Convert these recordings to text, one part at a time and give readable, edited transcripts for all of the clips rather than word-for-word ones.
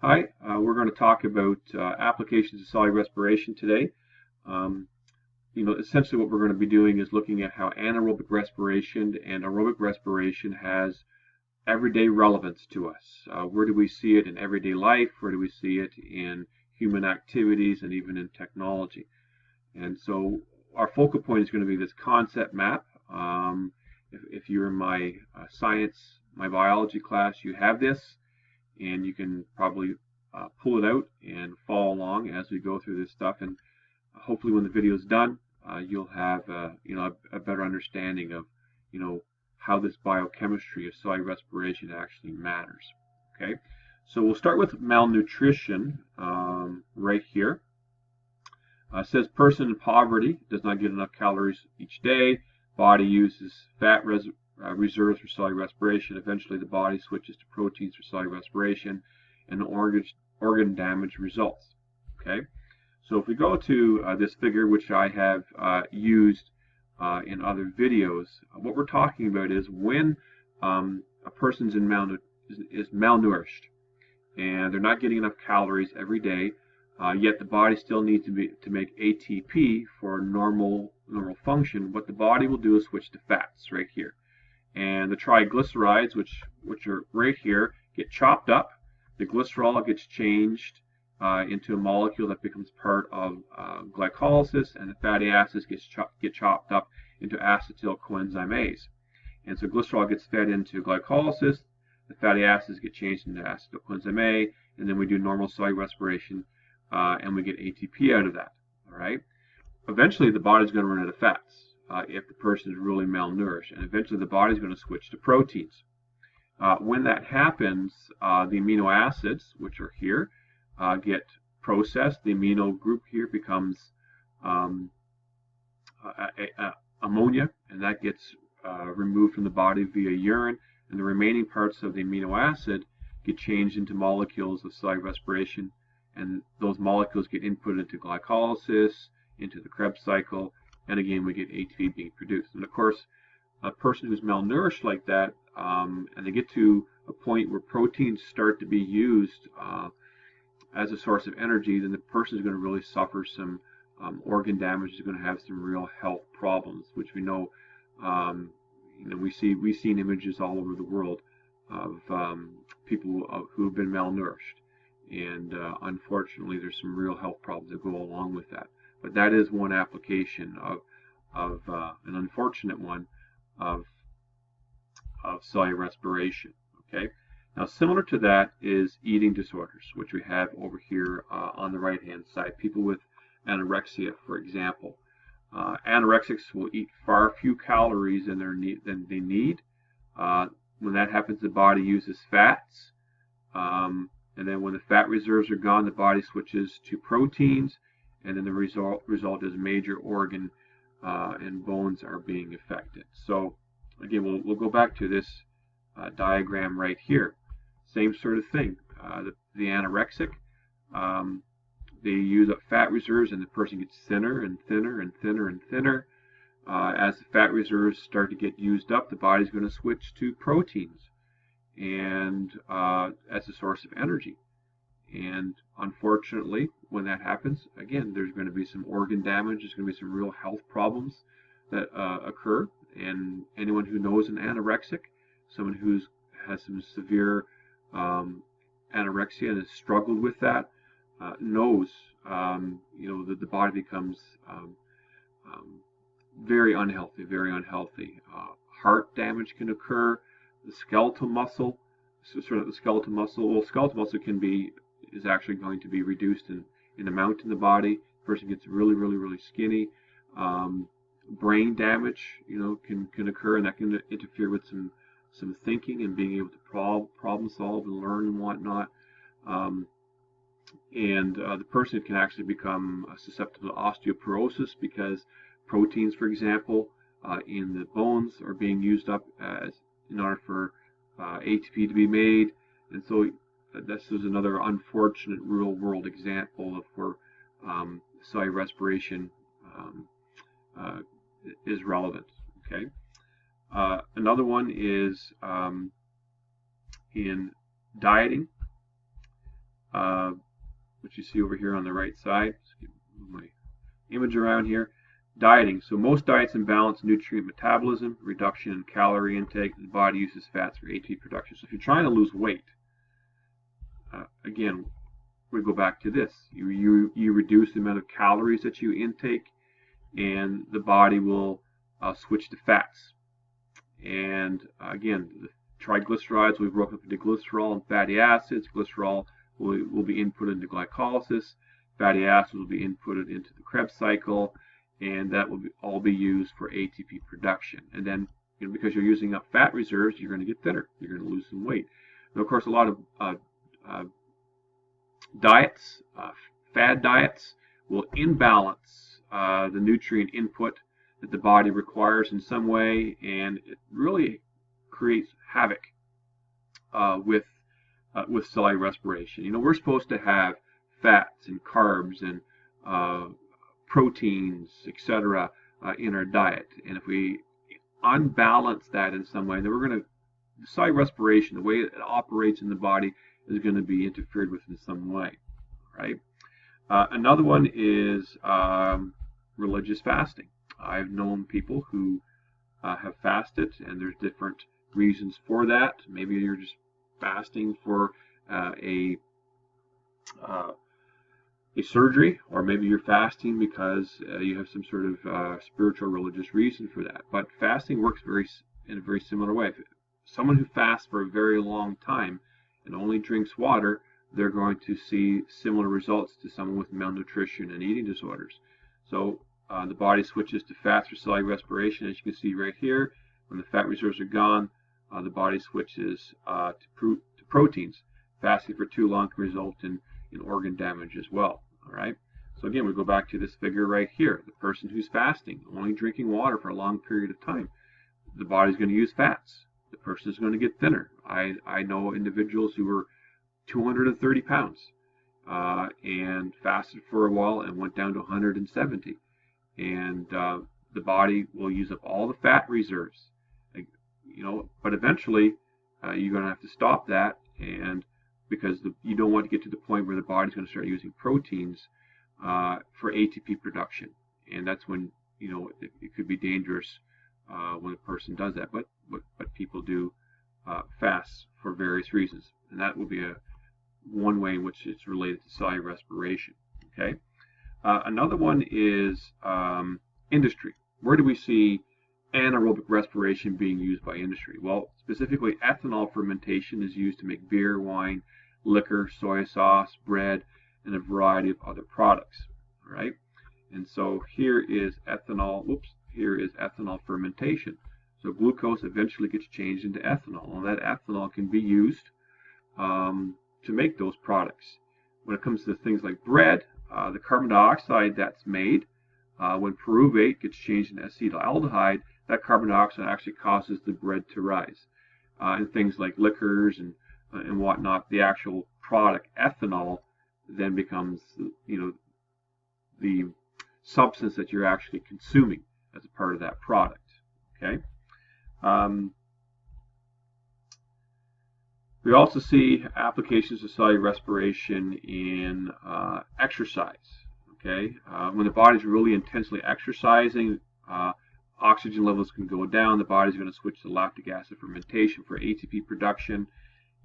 Hi, we're going to talk about applications of cellular respiration today. Um, Essentially what we're going to be doing is looking at how anaerobic respiration and aerobic respiration has everyday relevance to us. Where do we see it in everyday life? Where do we see it in human activities and even in technology? And so our focal point is going to be this concept map. If you're in my science, my biology class, you have this, and you can probably pull it out and follow along as we go through this stuff. And hopefully, when the video is done, you'll have a better understanding of how this biochemistry of cellular respiration actually matters. Okay, so we'll start with malnutrition right here. It says person in poverty does not get enough calories each day. Body uses fat reserves for cellular respiration. Eventually, the body switches to proteins for cellular respiration, and organ damage results. Okay, so if we go to this figure, which I have used in other videos, what we're talking about is when a person's is malnourished and they're not getting enough calories every day, yet the body still needs to make ATP for normal function. What the body will do is switch to fats right here, and the triglycerides, which are right here, get chopped up. The glycerol gets changed into a molecule that becomes part of glycolysis, and the fatty acids get chopped up into acetyl coenzyme A's. And so glycerol gets fed into glycolysis, the fatty acids get changed into acetyl coenzyme A, and then we do normal cellular respiration, and we get ATP out of that. All right. Eventually, the body's going to run out of fats if the person is really malnourished, and eventually the body's going to switch to proteins. When that happens, the amino acids, which are here, get processed. The amino group here becomes ammonia, and that gets removed from the body via urine, and the remaining parts of the amino acid get changed into molecules of cellular respiration, and those molecules get input into glycolysis, into the Krebs cycle, and again we get ATP being produced. And of course, a person who's malnourished like that, and they get to a point where proteins start to be used as a source of energy, then the person is going to really suffer some organ damage. Is going to have some real health problems, which we know. We've seen images all over the world of people who have been malnourished, and unfortunately, there's some real health problems that go along with that. But that is one application of an unfortunate one of cellular respiration. Okay. Now, similar to that is eating disorders, which we have over here on the right-hand side. People with anorexia, for example. Anorexics will eat far few calories than they need. When that happens, the body uses fats. And then when the fat reserves are gone, the body switches to proteins. And then the result is major organ and bones are being affected. So, again, we'll go back to this diagram right here. Same sort of thing. The anorexic, they use up fat reserves, and the person gets thinner and thinner and thinner and thinner. As the fat reserves start to get used up, the body's going to switch to proteins, and as a source of energy. And unfortunately, when that happens, again, there's going to be some organ damage. There's going to be some real health problems that occur. And anyone who knows an anorexic, someone who has some severe anorexia and has struggled with that, knows that the body becomes very unhealthy, very unhealthy. Heart damage can occur. The skeletal muscle, well, skeletal muscle is actually going to be reduced in amount in the body. The person gets really, really, really skinny. Brain damage, can occur, and that can interfere with some thinking and being able to problem solve and learn and whatnot. And the person can actually become susceptible to osteoporosis because proteins, for example, in the bones are being used up in order for ATP to be made. And so this is another unfortunate real-world example of where cellular respiration is relevant. Okay. Another one is in dieting. which you see over here on the right side. Just move my image around here. Dieting. So most diets imbalance nutrient metabolism, reduction in calorie intake. The body uses fats for ATP production. So if you're trying to lose weight, again, we go back to this. You reduce the amount of calories that you intake, and the body will switch to fats. And again, the triglycerides will be broken up into glycerol and fatty acids. Glycerol will be inputted into glycolysis. Fatty acids will be inputted into the Krebs cycle, and that will all be used for ATP production. And then, because you're using up fat reserves, you're going to get thinner. You're going to lose some weight. And of course, a lot of diets, fad diets, will imbalance the nutrient input that the body requires in some way, and it really creates havoc with cellular respiration. We're supposed to have fats and carbs and proteins, etc., in our diet, and if we unbalance that in some way, then the cellular respiration, the way it operates in the body, is going to be interfered with in some way, right? Another one is religious fasting. I've known people who have fasted, and there's different reasons for that. Maybe you're just fasting for a surgery, or maybe you're fasting because you have some sort of spiritual religious reason for that. But fasting works in a very similar way. If someone who fasts for a very long time and only drinks water, they're going to see similar results to someone with malnutrition and eating disorders. So the body switches to fats for cellular respiration. As you can see right here, when the fat reserves are gone, the body switches to proteins. Fasting for too long can result in organ damage as well. All right. So again, we go back to this figure right here. The person who's fasting, only drinking water for a long period of time, the body's going to use fats. The person is going to get thinner. I know individuals who were 230 pounds and fasted for a while and went down to 170. And the body will use up all the fat reserves. But eventually you're going to have to stop that, and because you don't want to get to the point where the body's going to start using proteins for ATP production, and that's when it could be dangerous when a person does that. But people do fast for various reasons, and that will be one way in which it's related to cellular respiration. Okay. Another one is industry. Where do we see anaerobic respiration being used by industry? Well, specifically, ethanol fermentation is used to make beer, wine, liquor, soy sauce, bread, and a variety of other products. All right. And so here is ethanol. Here is ethanol fermentation. So glucose eventually gets changed into ethanol, and that ethanol can be used to make those products. When it comes to things like bread, the carbon dioxide that's made when pyruvate gets changed into acetaldehyde, that carbon dioxide actually causes the bread to rise. And things like liquors and whatnot, the actual product ethanol then becomes the substance that you're actually consuming as a part of that product. Okay. We also see applications of cellular respiration in exercise. Okay, when the body's really intensely exercising, oxygen levels can go down. The body's going to switch to lactic acid fermentation for ATP production,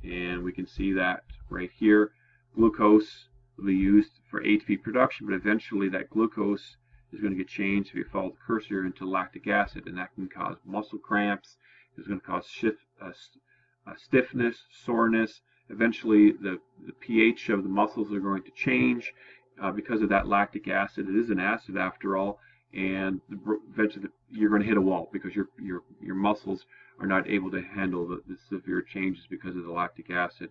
and we can see that right here. Glucose will be used for ATP production, but eventually that glucose is going to get changed, if you follow the cursor, into lactic acid, and that can cause muscle cramps. It's going to cause stiffness, soreness. Eventually, the pH of the muscles are going to change because of that lactic acid. It is an acid after all, and eventually you're going to hit a wall because your muscles are not able to handle the severe changes because of the lactic acid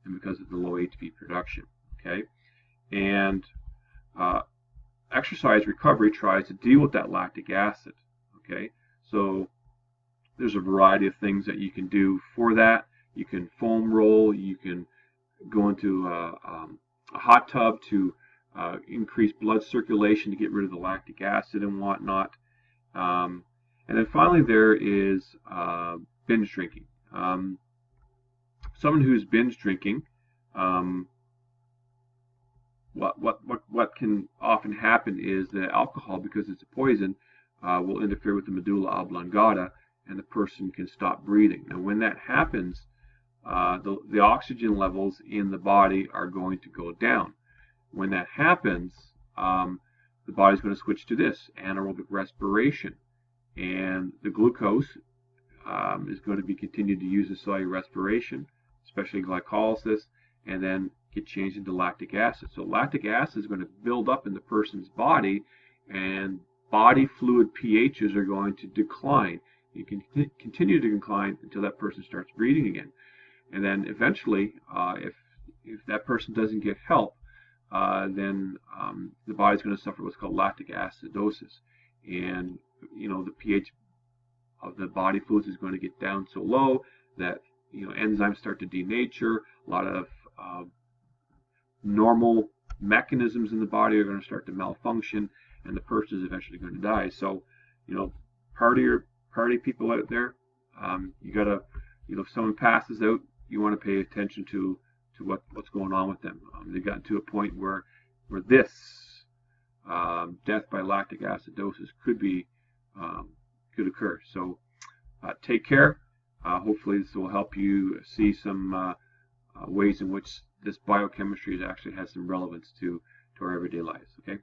and because of the low ATP production. Okay, and exercise recovery tries to deal with that lactic acid. Okay, so there's a variety of things that you can do for that. You can foam roll. You can go into a hot tub to increase blood circulation to get rid of the lactic acid and whatnot. And then finally, there is binge drinking. Someone who's binge drinking what can often happen is that alcohol, because it's a poison, will interfere with the medulla oblongata, and the person can stop breathing. Now, when that happens, the oxygen levels in the body are going to go down. When that happens, the body's going to switch to this anaerobic respiration, and the glucose is going to be continued to use in cellular respiration, especially glycolysis, and then get changed into lactic acid. So lactic acid is going to build up in the person's body, and body fluid pHs are going to decline. You can continue to decline until that person starts breathing again. And then eventually, if that person doesn't get help, then the body's going to suffer what's called lactic acidosis. And, the pH of the body fluids is going to get down so low that, enzymes start to denature. A lot of normal mechanisms in the body are going to start to malfunction, and the person is eventually going to die. So, party people out there, you gotta, if someone passes out, you want to pay attention to what's going on with them. They've gotten to a point where this death by lactic acidosis could occur. So take care. Hopefully this will help you see some ways in which this biochemistry actually has some relevance to our everyday lives. Okay.